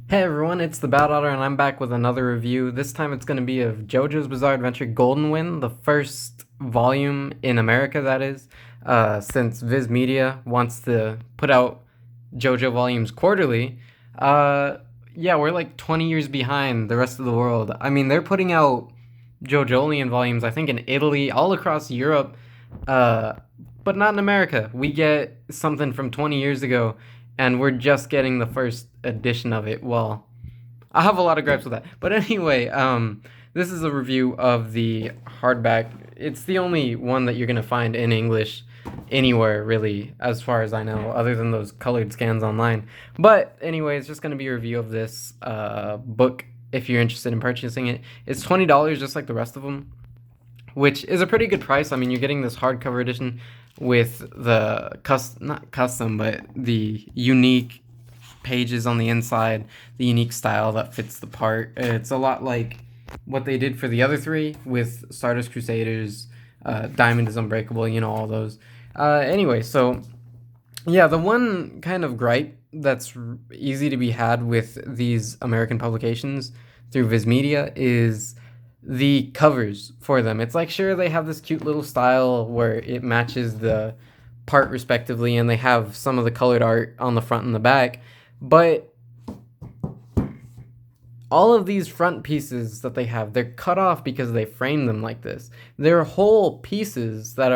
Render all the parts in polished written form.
Hey everyone, it's the Bad Otter, and I'm back with another review. This time it's going to be of JoJo's Bizarre Adventure Golden Wind, the first volume in America, that is, since Viz Media wants to put out JoJo volumes quarterly. Uh, yeah, we're like 20 years behind the rest of the world. I mean, they're putting out JoJolian volumes, I think, in Italy, all across Europe, uh, but not in America. We get something from 20 years ago, and we're just getting the first edition of it. Well, I have a lot of gripes with that. But anyway, this is a review of the hardback. It's the only one that you're going to find in English anywhere, really, as far as I know, other than those colored scans online. But anyway, it's just going to be a review of this book if you're interested in purchasing it. It's $20 just like the rest of them, which is a pretty good price. I mean, you're getting this hardcover edition with the not custom, but the unique pages on the inside, the unique style that fits the part. It's a lot like what they did for the other three with Stardust Crusaders, Diamond is Unbreakable, all those. Anyway, so yeah, the one kind of gripe that's easy to be had with these American publications through Viz Media is the covers for them. It's like, sure, they have this cute little style where it matches the part respectively, and they have some of the colored art on the front and the back, but all of these front pieces that they have, they're cut off because they framed them like this. They're whole pieces that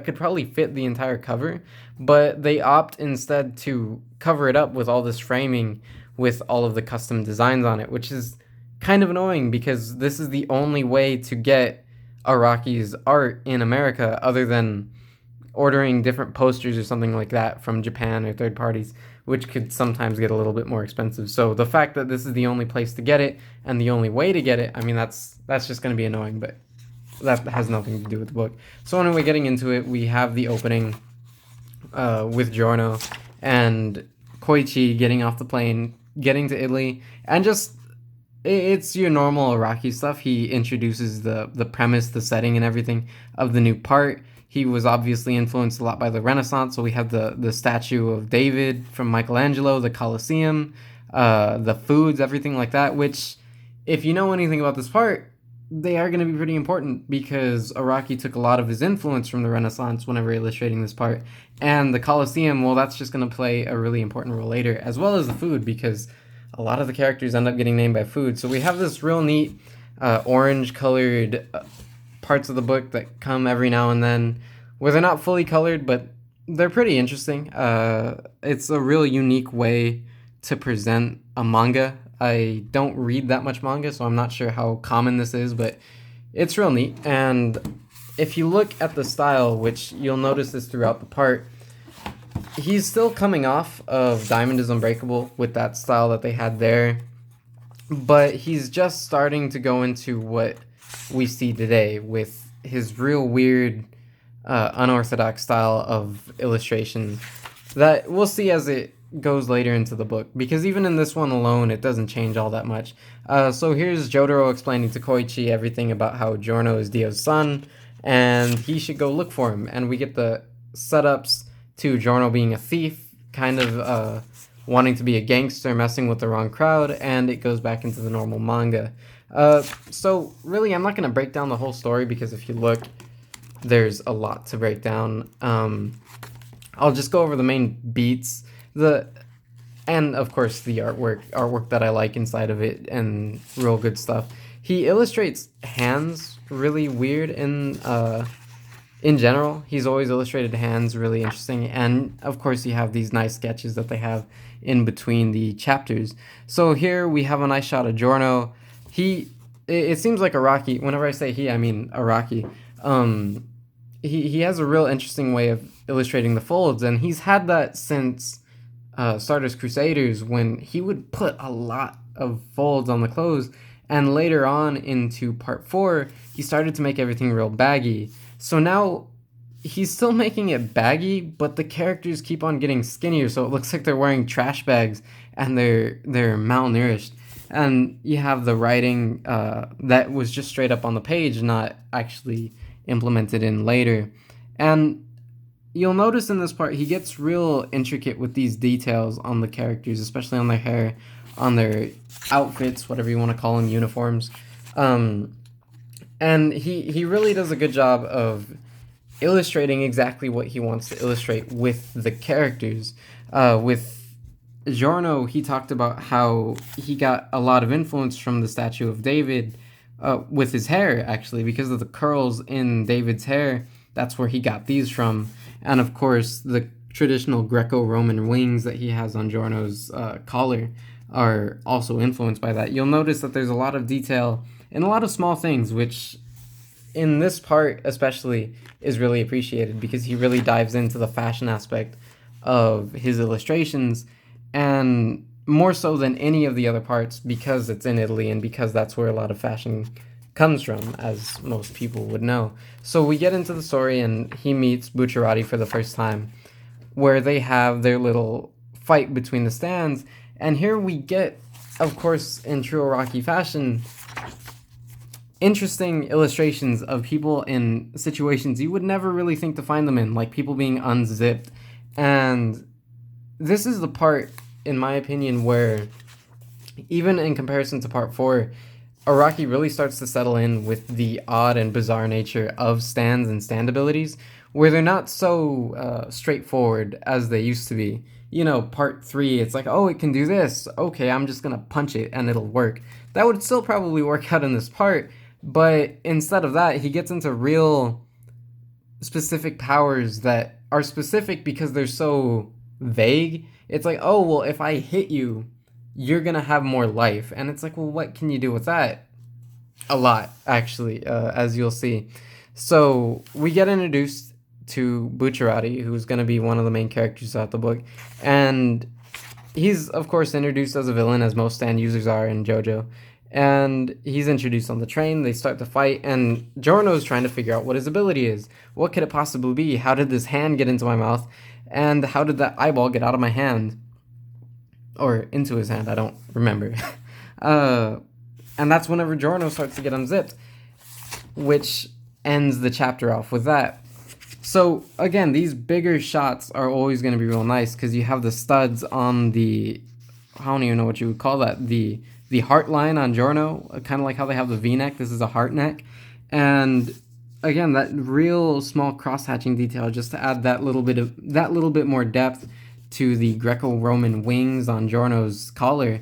could probably fit the entire cover, but they opt instead to cover it up with all this framing with all of the custom designs on it, which is kind of annoying because this is the only way to get Araki's art in America other than ordering different posters or something like that from Japan or third parties, which could sometimes get a little bit more expensive. So the fact that this is the only place to get it and the only way to get it, I mean, that's just going to be annoying, but that has nothing to do with the book. So anyway, getting into it, we have the opening with Giorno and Koichi getting off the plane, getting to Italy, and just it's your normal Araki stuff. He introduces the premise, the setting, and everything of the new part. He was obviously influenced a lot by the Renaissance, so we have the statue of David from Michelangelo, the Colosseum, the foods, everything like that, which, if you know anything about this part, they are going to be pretty important because Araki took a lot of his influence from the Renaissance whenever illustrating this part. And the Colosseum, well, that's just going to play a really important role later, as well as the food, because a lot of the characters end up getting named by food. So we have this real neat orange colored parts of the book that come every now and then where they're not fully colored, but they're pretty interesting. It's a real unique way to present a manga. I don't read that much manga, so I'm not sure how common this is, but it's real neat. And if you look at the style, which you'll notice this throughout the part, he's still coming off of Diamond is Unbreakable with that style that they had there, but he's just starting to go into what we see today with his real weird, unorthodox style of illustration that we'll see as it goes later into the book, because even in this one alone, it doesn't change all that much. So here's Jotaro explaining to Koichi everything about how Giorno is Dio's son, and he should go look for him, and we get the setups to Giorno being a thief, kind of wanting to be a gangster, messing with the wrong crowd, and it goes back into the normal manga. So really, I'm not going to break down the whole story because if you look, there's a lot to break down. I'll just go over the main beats, and of course the artwork that I like inside of it, and real good stuff. He illustrates hands really weird in general. He's always illustrated hands really interesting, and of course you have these nice sketches that they have in between the chapters. So here we have a nice shot of Giorno. It seems like Araki, whenever I say he, I mean Araki. He has a real interesting way of illustrating the folds, and he's had that since Stardust Crusaders, when he would put a lot of folds on the clothes, and later on into part 4, he started to make everything real baggy. So now he's still making it baggy, but the characters keep on getting skinnier, so it looks like they're wearing trash bags and they're malnourished. And you have the writing that was just straight up on the page, not actually implemented in later. And you'll notice in this part, he gets real intricate with these details on the characters, especially on their hair, on their outfits, whatever you want to call them, uniforms. Um, and he really does a good job of illustrating exactly what he wants to illustrate with the characters. With Giorno, he talked about how he got a lot of influence from the statue of David, with his hair, actually, because of the curls in David's hair. That's where he got these from. And of course, the traditional Greco-Roman wings that he has on Giorno's collar are also influenced by that. You'll notice that there's a lot of detail and a lot of small things, which in this part especially is really appreciated because he really dives into the fashion aspect of his illustrations, and more so than any of the other parts because it's in Italy and because that's where a lot of fashion comes from, as most people would know. So we get into the story and he meets Bucciarati for the first time, where they have their little fight between the stands, and here we get, of course, in true Iraqi fashion, interesting illustrations of people in situations you would never really think to find them in, like people being unzipped. And this is the part, in my opinion, where even in comparison to part 4, Iraqi really starts to settle in with the odd and bizarre nature of stands and stand abilities, where they're not so straightforward as they used to be. You know, part 3, it's like, oh, it can do this. Okay, I'm just gonna punch it and it'll work. That would still probably work out in this part, but instead of that, he gets into real specific powers that are specific because they're so vague. It's like, oh, well, if I hit you, you're gonna have more life. And it's like, well, what can you do with that? A lot, actually, as you'll see. So we get introduced to Bucciarati, who's gonna be one of the main characters throughout the book. And he's, of course, introduced as a villain, as most stand users are in Jojo. And he's introduced on the train. They start to fight, and Giorno's trying to figure out what his ability is. What could it possibly be? How did this hand get into my mouth? And how did that eyeball get out of my hand? Or into his hand, I don't remember. And that's whenever Giorno starts to get unzipped, which ends the chapter off with that. So, again, these bigger shots are always going to be real nice because you have the studs on the, I don't even know what you would call that, the heart line on Giorno, kind of like how they have the V-neck. This is a heart neck. And again, that real small cross-hatching detail just to add that little bit more depth to the Greco-Roman wings on Giorno's collar.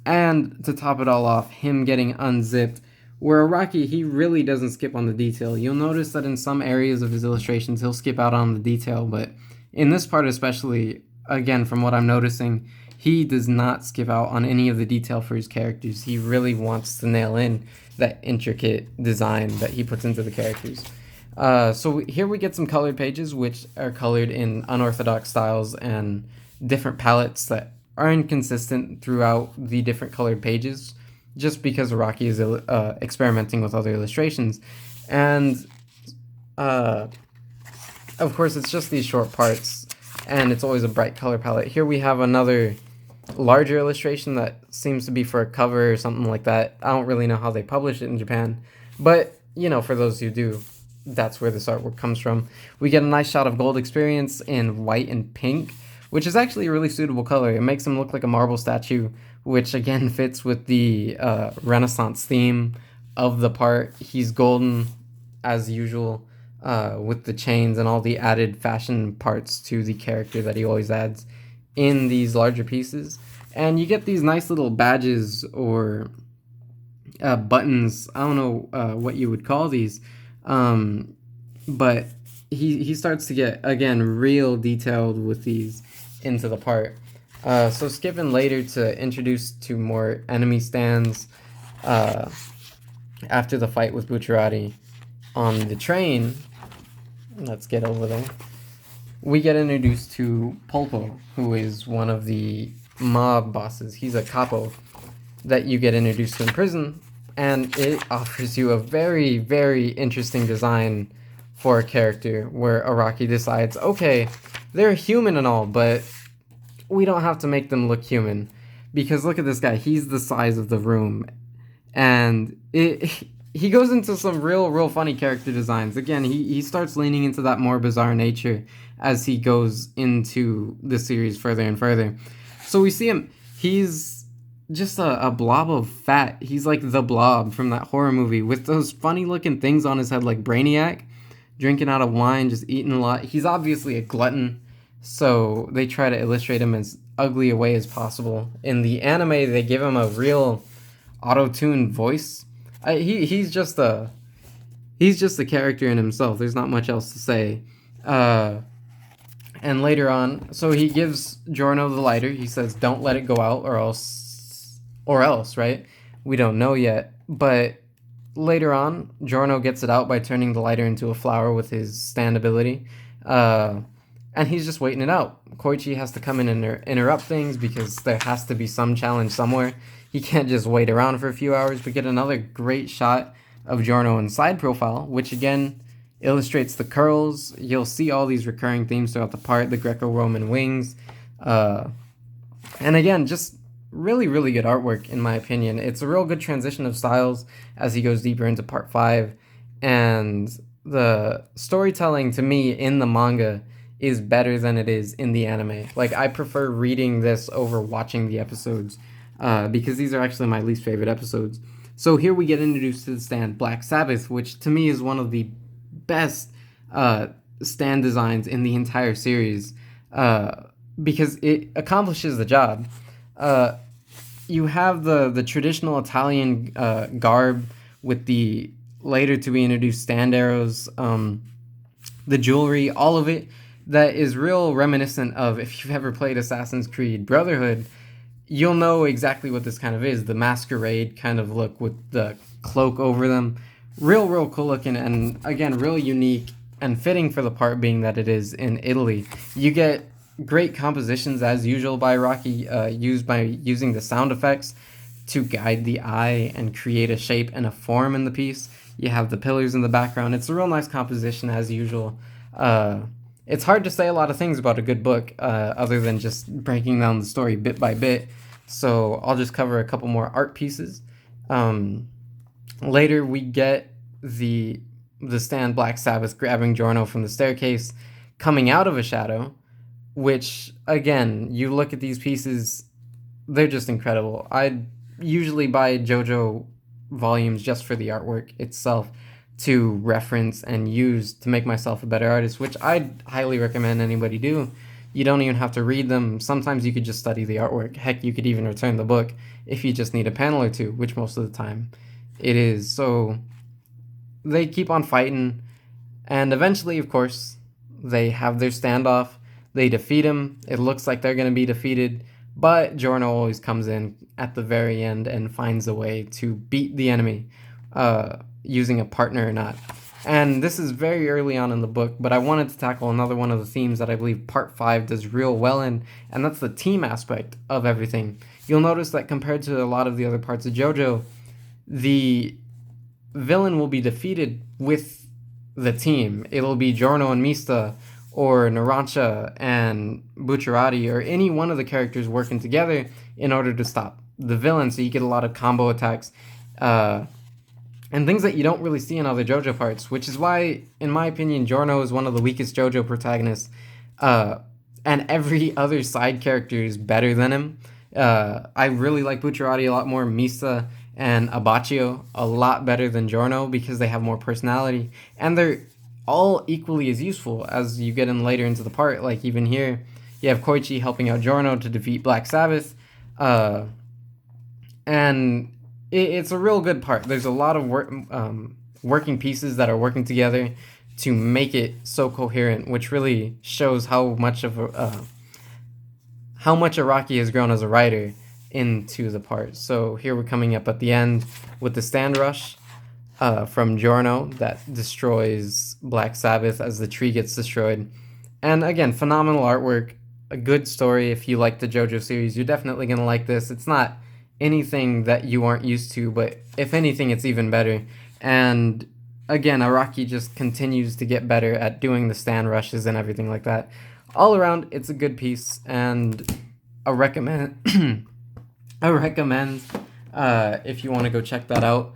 And to top it all off, him getting unzipped, where Iraqi, he really doesn't skip on the detail. You'll notice that in some areas of his illustrations, he'll skip out on the detail, but in this part especially, again, from what I'm noticing, he does not skip out on any of the detail for his characters. He really wants to nail in that intricate design that he puts into the characters. So here we get some colored pages, which are colored in unorthodox styles and different palettes that are inconsistent throughout the different colored pages, just because Iraqi is experimenting with other illustrations. And of course, it's just these short parts, and it's always a bright color palette. Here we have another larger illustration that seems to be for a cover or something like that. I don't really know how they publish it in Japan, but, you know, for those who do, that's where this artwork comes from. We get a nice shot of Gold Experience in white and pink, which is actually a really suitable color. It makes him look like a marble statue, which again fits with the Renaissance theme of the part. He's golden, as usual, with the chains and all the added fashion parts to the character that he always adds in these larger pieces. And you get these nice little badges or buttons. I don't know what you would call these, but he starts to get, again, real detailed with these into the part. So skipping later to introduce to more enemy stands after the fight with Bucciarati on the train. Let's get over there. We get introduced to Pulpo, who is one of the mob bosses. He's a capo that you get introduced to in prison, and it offers you a very, very interesting design for a character where Iraqi decides, okay, they're human and all, but we don't have to make them look human, because look at this guy. He's the size of the room, and he goes into some real funny character designs. Again, he starts leaning into that more bizarre nature as he goes into the series further and further. So we see him. He's just a blob of fat. He's like the Blob from that horror movie with those funny looking things on his head like Brainiac, drinking out of wine, just eating a lot. He's obviously a glutton, so they try to illustrate him as ugly a way as possible. In the anime, they give him a real auto-tuned voice. He's just a character in himself. There's not much else to say. Uh, and later on, so he gives Giorno the lighter. He says, "Don't let it go out, or else, right? We don't know yet." But later on, Giorno gets it out by turning the lighter into a flower with his stand ability. Uh, and he's just waiting it out. Koichi has to come in and interrupt things because there has to be some challenge somewhere. He can't just wait around for a few hours. We get another great shot of Giorno in side profile, which again illustrates the curls. You'll see all these recurring themes throughout the part, the Greco-Roman wings. And again, just really, really good artwork, in my opinion. It's a real good transition of styles as he goes deeper into part 5. And the storytelling, to me, in the manga is better than it is in the anime. Like, I prefer reading this over watching the episodes because these are actually my least favorite episodes. So here we get introduced to the stand Black Sabbath, which to me is one of the best stand designs in the entire series because it accomplishes the job. You have the traditional Italian garb with the later to be introduced stand arrows, the jewelry, all of it that is real reminiscent of, if you've ever played Assassin's Creed Brotherhood, you'll know exactly what this kind of is. The masquerade kind of look with the cloak over them. Real cool looking, and again, real unique and fitting for the part, being that it is in Italy. You get great compositions as usual by Rocky, used by using the sound effects to guide the eye and create a shape and a form in the piece. You have the pillars in the background. It's a real nice composition as usual. It's hard to say a lot of things about a good book other than just breaking down the story bit by bit. So I'll just cover a couple more art pieces. Later we get the stand Black Sabbath grabbing Giorno from the staircase, coming out of a shadow, which again, you look at these pieces, they're just incredible. I usually buy Jojo volumes just for the artwork itself to reference and use to make myself a better artist, which I'd highly recommend anybody do. You don't even have to read them. Sometimes you could just study the artwork. Heck, you could even return the book if you just need a panel or two, which most of the time it is. So they keep on fighting, and eventually, of course, they have their standoff. They defeat him. It looks like they're going to be defeated, but Giorno always comes in at the very end and finds a way to beat the enemy, using a partner or not. And this is very early on in the book, but I wanted to tackle another one of the themes that I believe part 5 does real well in, and that's the team aspect of everything. You'll notice that compared to a lot of the other parts of JoJo, the villain will be defeated with the team. It'll be Giorno and Mista, or Narancia and Bucciarati, or any one of the characters working together in order to stop the villain, so you get a lot of combo attacks, and things that you don't really see in other JoJo parts, which is why, in my opinion, Giorno is one of the weakest JoJo protagonists, and every other side character is better than him. I really like Bucciarati a lot more, Misa and Abbacchio a lot better than Giorno because they have more personality, and they're all equally as useful as you get in later into the part. Like even here, you have Koichi helping out Giorno to defeat Black Sabbath, and it's a real good part. There's a lot of working pieces that are working together to make it so coherent, which really shows how much Araki has grown as a writer into the part. So here we're coming up at the end with the stand rush from Giorno that destroys Black Sabbath as the tree gets destroyed. And again, phenomenal artwork, a good story. If you like the JoJo series, you're definitely going to like this. It's not anything that you aren't used to, but if anything, it's even better. And again, Araki just continues to get better at doing the stand rushes and everything like that. All around, it's a good piece, and I recommend if you want to go check that out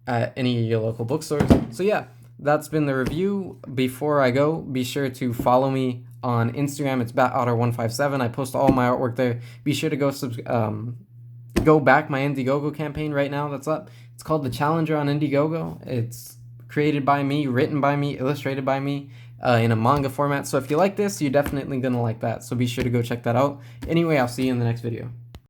at any of your local bookstores. So yeah, that's been the review. Before I go, be sure to follow me on Instagram. It's BatOtter157. I post all my artwork there. Be sure to go go back my Indiegogo campaign right now that's up. It's called The Challenger on Indiegogo. It's created by me, written by me, illustrated by me, in a manga format. So if you like this, you're definitely gonna like that. So be sure to go check that out. Anyway, I'll see you in the next video.